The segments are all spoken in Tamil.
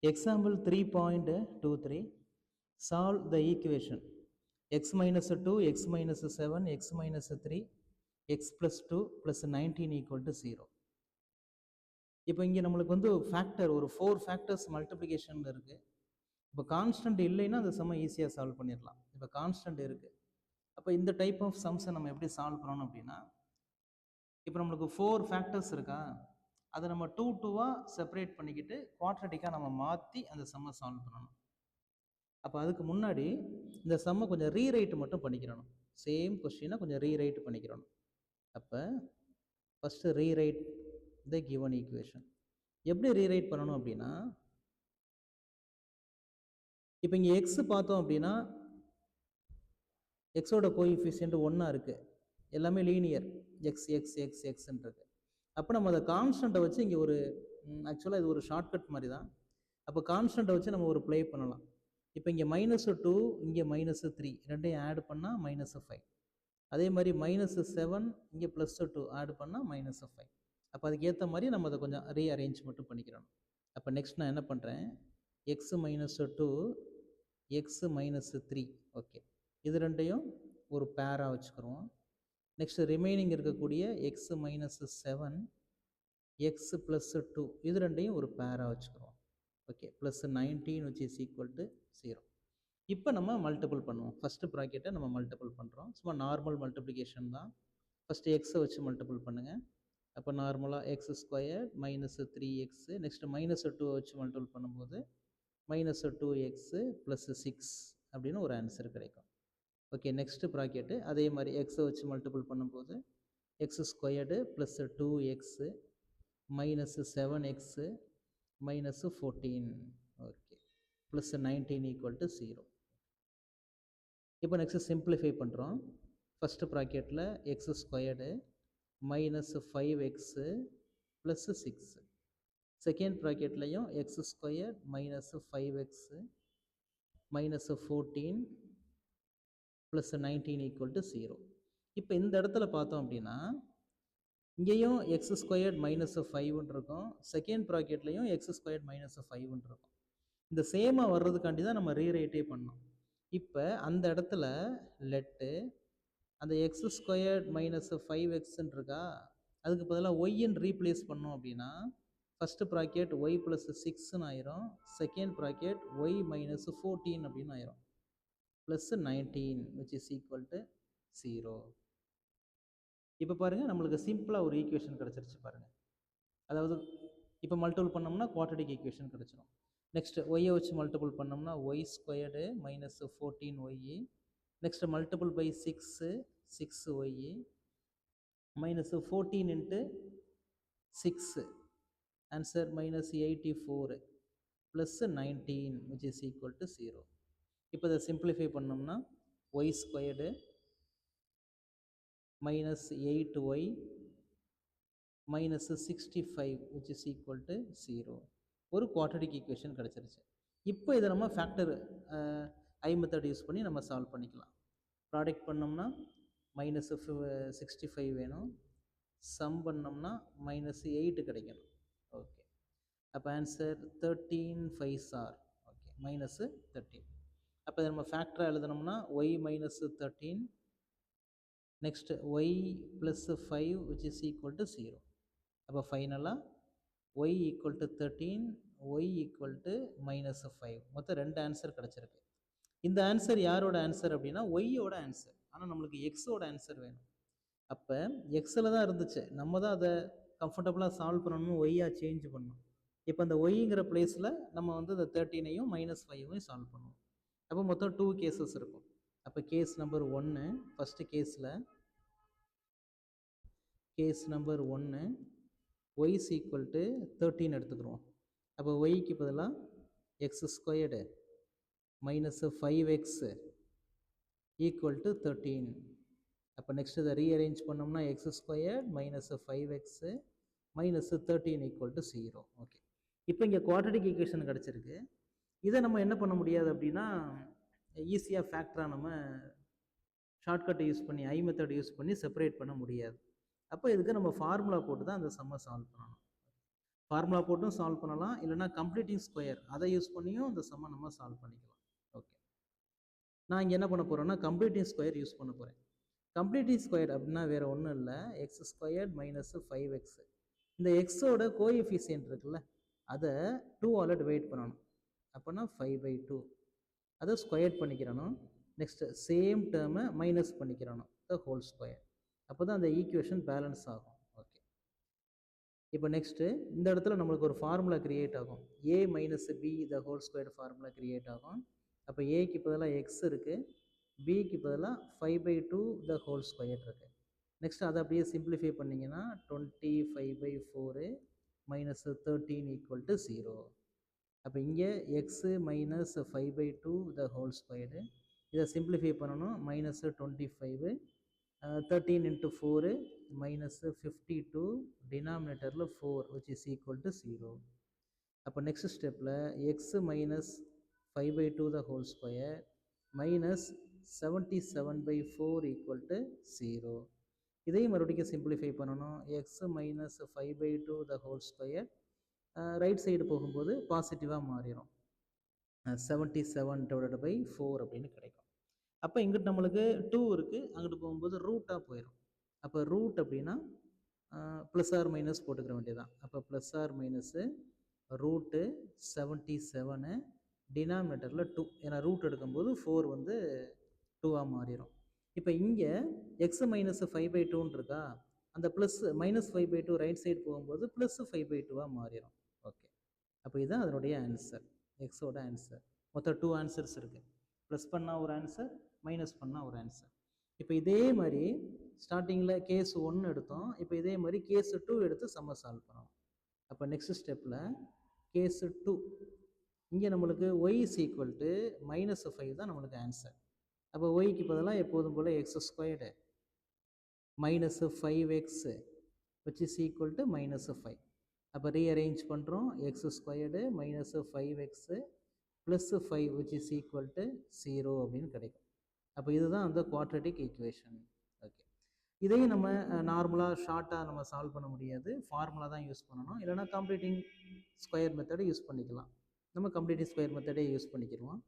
Example 3.23, solve the equation x minus 2, x minus 7, x minus 3, x plus 2 plus 19 equal to 0. இப்போ இங்கே நம்மளுக்கு வந்து ஃபேக்டர் ஒரு 4 ஃபேக்டர்ஸ் மல்டிப்ளிகேஷன் இருக்குது. இப்போ கான்ஸ்டன்ட் இல்லைன்னா அந்த சம்மை ஈஸியாக சால்வ் பண்ணிடலாம். இப்போ கான்ஸ்டன்ட் இருக்குது. அப்போ இந்த டைப் ஆஃப் சம்ஸை நம்ம எப்படி சால்வ் பண்ணணும் அப்படின்னா, இப்போ நம்மளுக்கு 4 ஃபேக்டர்ஸ் இருக்கா, அதை நம்ம 2 செப்பரேட் பண்ணிக்கிட்டு குவாட்ரட்டிக்காக நம்ம மாற்றி அந்த சம்மை சால்வ் பண்ணணும். அப்போ அதுக்கு முன்னாடி இந்த சம்மை கொஞ்சம் ரீரைட் மட்டும் பண்ணிக்கிறணும். சேம் கொஸ்டினை கொஞ்சம் ரீரைட் பண்ணிக்கிறணும். அப்போ first rewrite the given equation. எப்படி ரீரைட் பண்ணணும் அப்படின்னா, இப்போ இங்கே எக்ஸ் பார்த்தோம் அப்படின்னா எக்ஸோட கோஎஃபிஷியன்ட் 1 இருக்குது, எல்லாமே லீனியர், எக்ஸ் எக்ஸ் எக்ஸ் எக்ஸ்ன்றது. அப்போ நம்ம அதை கான்ஸ்டண்ட்டை வச்சு இங்கே ஒரு ஆக்சுவலாக இது ஒரு ஷார்ட்கட் மாதிரி தான். அப்போ கான்ஸ்டண்ட்டை வச்சு நம்ம ஒரு ப்ளே பண்ணலாம். இப்போ இங்கே -2, இங்கே -3, ரெண்டையும் ஆட் பண்ணால் -5. அதே மாதிரி -7, இங்கே +2 ஆட் பண்ணால் -5. அப்போ அதுக்கு ஏற்ற மாதிரி நம்ம அதை கொஞ்சம் ரீஅரேஞ்ச் மட்டும் பண்ணிக்கிறோம். அப்போ நெக்ஸ்ட் நான் என்ன பண்ணுறேன், x -2, x -3, ஓகே, இது ரெண்டையும் ஒரு பேராக வச்சுக்கிறோம். நெக்ஸ்ட் ரிமைனிங் இருக்கக்கூடிய x -7, x +2, இது ரெண்டையும் ஒரு பேராக வச்சுக்கிறோம். Okay, +19 which is equal to 0. இப்போ நம்ம மல்டிபிள் பண்ணுவோம். ஃபஸ்ட்டு ப்ராக்கெட்டை நம்ம மல்டிபிள் பண்ணுறோம். சும்மா நார்மல் மல்டிப்ளிகேஷன் தான். ஃபஸ்ட்டு எக்ஸை வச்சு மல்டிபிள் பண்ணுங்கள். அப்போ நார்மலாக x² -3x, நெக்ஸ்ட்டு -2 வச்சு மல்டிபிள் பண்ணும்போது -2x + 6 அப்படின்னு ஒரு ஆன்சர் கிடைக்கும். ஓகே, நெக்ஸ்ட்டு ப்ராக்கெட்டு அதே மாதிரி எக்ஸை வச்சு மல்டிபிள் பண்ணும்போது x² + 2x -7x -14, ஓகே, +19 = 0. இப்போ நெக்ஸ்ட் சிம்பிளிஃபை பண்ணுறோம். ஃபஸ்ட்டு ப்ராக்கெட்டில் x² -5x + 6, second ப்ராக்கெட்லையும் x² -5x -14 +19 = 0. இப்போ இந்த இடத்துல பார்த்தோம் அப்படின்னா இங்கேயும் x² -5 இருக்கும், செகண்ட் ப்ராக்கெட்லையும் x² -5 இருக்கும். இந்த சேமாக வர்றதுக்காண்டி தான் நம்ம ரீரைட்டே பண்ணோம். இப்போ அந்த இடத்துல லெட்டு அந்த x² -5x இருக்கா, அதுக்கு பதிலாக ஒய்ன்னு ரீப்ளேஸ் பண்ணோம் அப்படின்னா ஃபஸ்ட்டு ப்ராக்கெட் y + 6 ஆயிரும், செகண்ட் ப்ராக்கெட் y -14 அப்படின்னு ஆயிரும், +19 which is equal to 0. இப்போ பாருங்கள், நம்மளுக்கு சிம்பிளாக ஒரு ஈக்குவேஷன் கிடச்சிருச்சு பாருங்கள். அதாவது இப்போ மல்டிபிள் பண்ணோம்னா குவாட்ரட்டிக் ஈக்குவேஷன் கிடச்சிரும். நெக்ஸ்ட் ஒய்யை வச்சு மல்டிபிள் பண்ணோம்னா y² -14y, next multiple by 6, 6y -14 × 6, answer -84 +19 which is equal to 0. இப்போ இதை சிம்பிளிஃபை பண்ணோம்னா y² -8y -65 which is equal to 0. ஒரு குவாட்ரட்டிக் ஈக்குவேஷன் கிடச்சிருச்சு. இப்போ இதை நம்ம ஃபேக்டர் ஐ மெத்தட் யூஸ் பண்ணி நம்ம சால்வ் பண்ணிக்கலாம். ப்ராடக்ட் பண்ணோம்னா -65 வேணும், சம் பண்ணோம்னா -8 கிடைக்கணும். ஓகே, அப்போ ஆன்சர் 13 5s are, ஓகே, -13. அப்போ இதை நம்ம ஃபேக்டராக எழுதணும்னா y -13, next y + 5 which is equal to 0. அப்போ ஃபைனலாக y = 13, y = -5, மொத்தம் 2 ஆன்சர் கிடச்சிருக்கு. இந்த ஆன்சர் யாரோட ஆன்சர் அப்படின்னா ஒய்யோட ஆன்சர். ஆனால் நம்மளுக்கு எக்ஸோட ஆன்சர் வேணும். அப்போ எக்ஸில் தான் இருந்துச்சு, நம்ம தான் அதை கம்ஃபர்டபுளாக சால்வ் பண்ணணும், ஒய்யாக சேஞ்ச் பண்ணணும். இப்போ அந்த ஒய்ங்கிற பிளேஸில் நம்ம வந்து இந்த 13ஐயும் -5ஐயும் சால்வ் பண்ணுவோம். அப்போ மொத்தம் 2 கேசஸ் இருக்கும். அப்போ case number 1, first case number 1 y = 13 எடுத்துக்கிறோம். அப்போ ஒய்க்கு பதிலாக x² -5x = 13. அப்போ நெக்ஸ்ட் இதை ரீஅரேஞ்ச் பண்ணோம்னா x² -5x -13 = 0. ஓகே, இப்போ இங்கே குவாட்ரட்டிக் ஈக்குவேஷன் கிடச்சிருக்கு. இதை நம்ம என்ன பண்ண முடியாது அப்படின்னா ஈஸியாக ஃபேக்டராக நம்ம ஷார்ட்கட்டை யூஸ் பண்ணி ஐ மெத்தட் யூஸ் பண்ணி செப்பரேட் பண்ண முடியாது. அப்போ இதுக்கு நம்ம ஃபார்முலா போட்டு தான் அந்த சம்மை சால்வ் பண்ணணும். ஃபார்முலா போட்டும் சால்வ் பண்ணலாம், இல்லைனா கம்ப்ளீட்டிங் ஸ்கொயர் அதை யூஸ் பண்ணியும் இந்த சம்மை நம்ம சால்வ் பண்ணிக்கலாம். ஓகே, நான் இங்கே என்ன பண்ண போகிறேன்னா கம்ப்ளீட்டிங் ஸ்கொயர் யூஸ் பண்ண போகிறேன். கம்ப்ளீட்டிங் ஸ்கொயர் அப்படின்னா வேறு ஒன்றும் இல்லை, எக்ஸ் ஸ்கொயர்ட் மைனஸ் 5x. இந்த எக்ஸோட கோஎஃபிஷியன்ட் இருக்குல்ல, அதை 2ஆல் டிவைட் பண்ணணும். அப்போனா 5/2 அதை ஸ்கொயர் பண்ணிக்கிறணும். நெக்ஸ்ட்டு சேம் டேர்மை மைனஸ் பண்ணிக்கிறணும், த ஹோல் ஸ்கொயர். அப்போ தான் அந்த ஈக்குவேஷன் பேலன்ஸ் ஆகும். ஓகே, இப்போ நெக்ஸ்ட்டு இந்த இடத்துல நம்மளுக்கு ஒரு ஃபார்முலா கிரியேட் ஆகும், a minus b the whole square formula create ஆகும். அப்போ ஏக்கு பதிலாக எக்ஸ் இருக்குது, பிக்கு பதிலாக 5/2 த ஹோல் ஸ்கொயர் இருக்குது. நெக்ஸ்ட் அதை அப்படியே சிம்பிளிஃபை பண்ணிங்கன்னா 25/4 மைனஸ் 13 ஈக்குவல் டு 0. அப்போ இங்கே x minus 5/2 the whole square, இதை சிம்பிளிஃபை பண்ணணும். மைனஸ் 25, 13 இன்ட்டு 4 மைனஸ் 52, டினாமினேட்டரில் 4 விச் இஸ் ஈக்குவல் டு 0. அப்போ நெக்ஸ்ட் ஸ்டெப்பில் x minus 5/2 the whole square minus 77/4 equal to 0. இதையும் மறுபடியும் சிம்பிளிஃபை பண்ணணும். X minus 5/2 the whole square right side போகும்போது பாசிட்டிவாக மாறிடும், 77/4 அப்படின்னு கிடைக்கும். அப்போ இங்கிட்டு நம்மளுக்கு 2 இருக்குது, அங்கிட்டு போகும்போது ரூட்டாக போயிடும். அப்போ ரூட் அப்படின்னா ப்ளஸ் ஆர் மைனஸ் போட்டுக்கிற வேண்டியதான். அப்போ ப்ளஸ் ஆர் மைனஸு ரூட்டு 77, டினாமினேட்டரில் 2, ஏன்னா ரூட் எடுக்கும்போது 4 வந்து 2ஆக மாறிடும். இப்போ இங்கே எக்ஸ் மைனஸ் 5/2 இருக்கா, அந்த ப்ளஸ் மைனஸ் 5/2 ரைட் சைடு போகும்போது ப்ளஸ் 5/2ஆக மாறிடும். ஓகே, அப்போ இதுதான் அதனுடைய ஆன்சர், எக்ஸோட ஆன்சர். மொத்தம் 2 ஆன்சர்ஸ் இருக்குது, ப்ளஸ் பண்ணால் ஒரு ஆன்சர், மைனஸ் பண்ணால் ஒரு ஆன்சர். இப்போ இதே மாதிரி ஸ்டார்டிங்கில் கேஸ் 1 எடுத்தோம், இப்போ இதே மாதிரி கேஸ் 2 எடுத்து சம்ம சால்வ் பண்ணோம். அப்போ நெக்ஸ்ட் ஸ்டெப்பில் கேஸ் 2, இங்கே நம்மளுக்கு Y is equal to minus 5 தான் நம்மளுக்கு ஆன்சர். அப்போ ஒய்க்கு பதிலாக எப்போதும் போல் X squared minus 5x which is equal to minus 5. அப்போ ரீஅரேஞ்ச் பண்ணுறோம், X squared minus 5x plus 5 which is equal to 0 அப்படின்னு கிடைக்கும். அப்போ இதுதான் அந்த குவாட்ரட்டிக் ஈக்குவேஷன். ஓகே, இதையும் நம்ம நார்மலாக ஷார்ட்டாக நம்ம சால்வ் பண்ண முடியாது, ஃபார்முலா தான் யூஸ் பண்ணணும், இல்லைனா கம்ப்ளீட்டிங் ஸ்கொயர் மெத்தடை யூஸ் பண்ணிக்கலாம். நம்ம கம்ப்ளீட்டிங் ஸ்கொயர் மெத்தடே யூஸ் பண்ணிக்கிடுவோம்.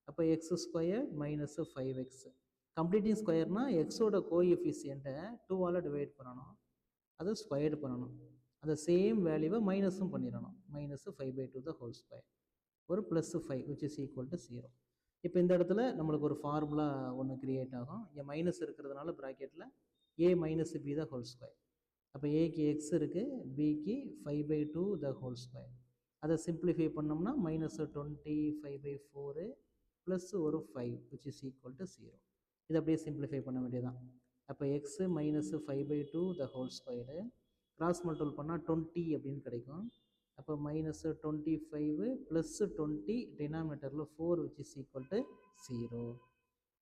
அப்போ X square minus 5x, completing ஸ்கொயர்னா எக்ஸோட கோஎஃபிஷியண்ட்டை 2ஆல் டிவைட் பண்ணணும், அதை ஸ்கொயர்டு பண்ணணும், அந்த சேம் வேல்யூவை மைனஸும் பண்ணிடணும், மைனஸ் 5/2 த ஹோல் ஸ்கொயர், ஒரு plus 5 which is equal to 0. இப்போ இந்த இடத்துல நம்மளுக்கு ஒரு ஃபார்முலா ஒன்று கிரியேட் ஆகும், இங்கே மைனஸ் இருக்கிறதுனால ப்ராக்கெட்டில் a minus b the whole square. அப்போ ஏக்கு எக்ஸ் இருக்குது, பிக்கு 5/2 த ஹோல் ஸ்கொயர். அதை சிம்பிளிஃபை பண்ணோம்னா மைனஸ் 25/4 ப்ளஸ் ஒரு 5 விச் இஸ் ஈக்குவல் டு 0. இதை அப்படியே சிம்பிளிஃபை பண்ண வேண்டியதான். அப்போ x minus 5/2 the whole square cross multiple பண்ணால் 20 அப்படின்னு கிடைக்கும். அப்போ மைனஸ் 25 ப்ளஸ் 20, டினாமினேட்டரில் 4 விச் இஸ் ஈக்குவல் டு 0.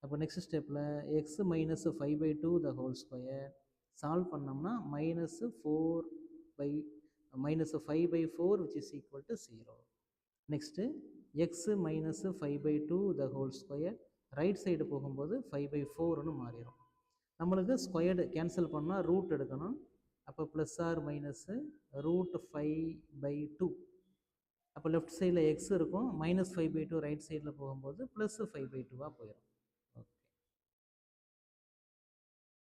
அப்போ நெக்ஸ்ட் ஸ்டெப்பில் X minus 5/2 the whole square solve பண்ணோம்னா minus 5/4 which is equal to 0. Next X minus 5/2 the whole square right side போகும்போது 5/4ன்னு மாறிடும். நம்மளுக்கு ஸ்கொயர்டு கேன்சல் பண்ணால் ரூட் எடுக்கணும். அப்போ ப்ளஸ் ஆர் மைனஸு ரூட் 5/2. அப்போ லெஃப்ட் சைடில் எக்ஸ் இருக்கும், மைனஸ் 5/2 ரைட் சைடில் போகும்போது ப்ளஸ் 5/2ஆக போயிடும். ஓகே,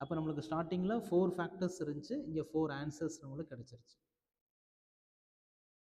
அப்போ நம்மளுக்கு ஸ்டார்டிங்கில் 4 ஃபேக்டர்ஸ் இருந்துச்சு, இங்கே 4 ஆன்சர்ஸ் நம்மளுக்கு கிடச்சிருச்சு.